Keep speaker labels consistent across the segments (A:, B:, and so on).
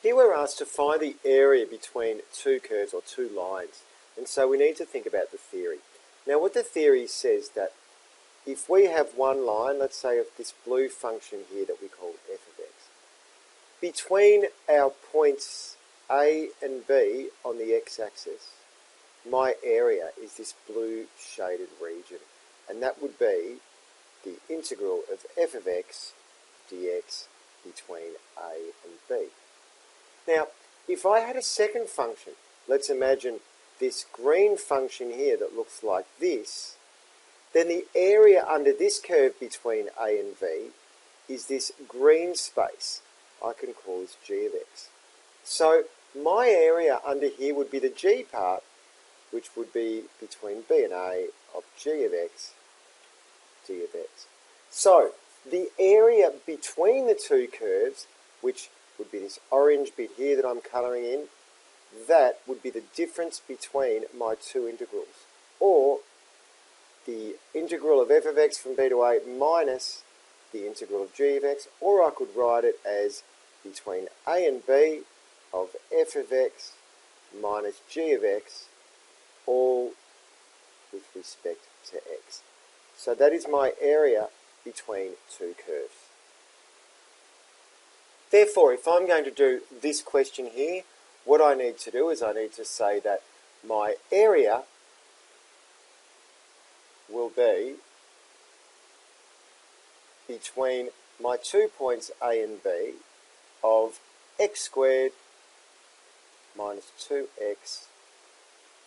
A: Here we're asked to find the area between two curves or two lines, and so we need to think about the theory. Now what the theory says that if we have one line, let's say of this blue function here that we call f of x, between our points A and B on the x-axis, my area is this blue shaded region, and that would be the integral of f of x dx between A and B. Now, if I had a second function, let's imagine this green function here that looks like this, then the area under this curve between A and B is this green space. I can call this g of x. So my area under here would be the g part, which would be between B and A of g of x, d of x. So the area between the two curves, which would be this orange bit here that I'm colouring in, that would be the difference between my two integrals, or the integral of f of x from b to a minus the integral of g of x, or I could write it as between a and b of f of x minus g of x, all with respect to x. So that is my area between two curves. Therefore, if I'm going to do this question here, what I need to do is I need to say that my area will be between my 2 points A and B of x squared minus 2x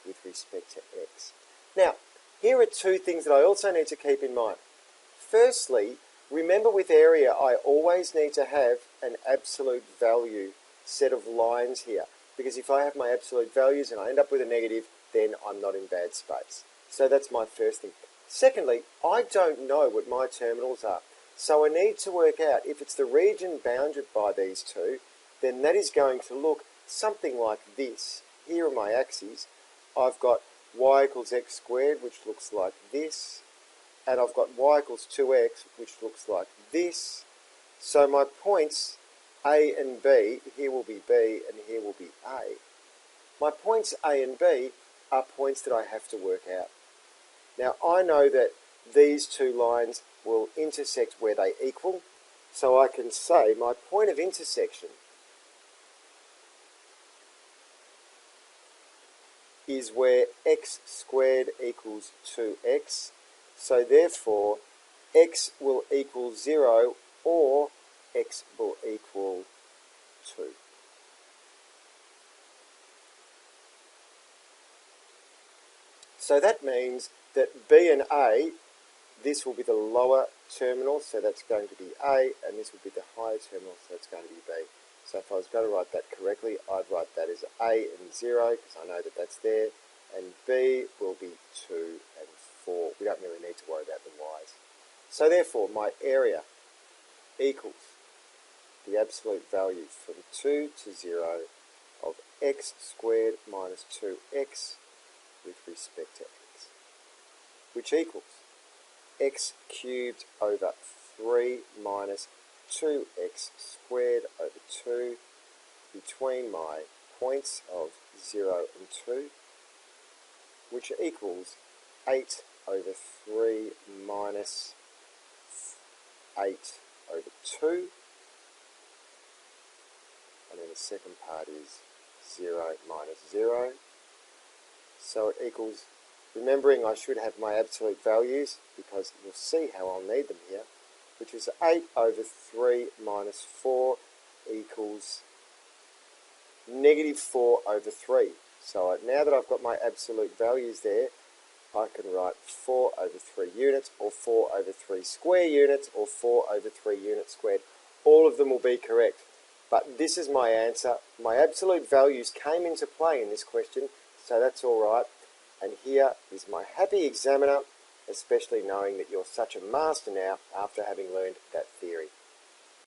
A: with respect to x. Now, here are two things that I also need to keep in mind. Firstly, remember with area I always need to have an absolute value set of lines here, because if I have my absolute values and I end up with a negative, then I'm not in bad space. So that's my first thing. Secondly, I don't know what my terminals are, so I need to work out if it's the region bounded by these two, then that is going to look something like this. Here are my axes. I've got y equals x squared, which looks like this, and I've got y equals 2x, which looks like this. So my points A and B, here will be B and here will be A. My points A and B are points that I have to work out. Now I know that these two lines will intersect where they equal, so I can say my point of intersection is where x squared equals 2x, so therefore x will equal 0 or x will equal 2. So that means that B and A, this will be the lower terminal, so that's going to be A, and this will be the higher terminal, so that's going to be B. So if I was going to write that correctly, I'd write that as A and 0, because I know that that's there, and B will be 2 and 4. We don't really need to worry about the y's. So therefore, my area equals the absolute value from 2 to 0 of x squared minus 2x with respect to x, which equals x cubed over 3 minus 2x squared over 2 between my points of 0 and 2, which equals 8 over 3 minus 8 over 2, and then the second part is 0 minus 0. So it equals, remembering I should have my absolute values, because you'll see how I'll need them here, which is 8 over 3 minus 4 equals negative 4 over 3. So now that I've got my absolute values there, I can write 4 over 3 units, or 4 over 3 square units, or 4 over 3 units squared. All of them will be correct. But this is my answer. My absolute values came into play in this question, so that's all right. And here is my happy examiner, especially knowing that you're such a master now after having learned that theory.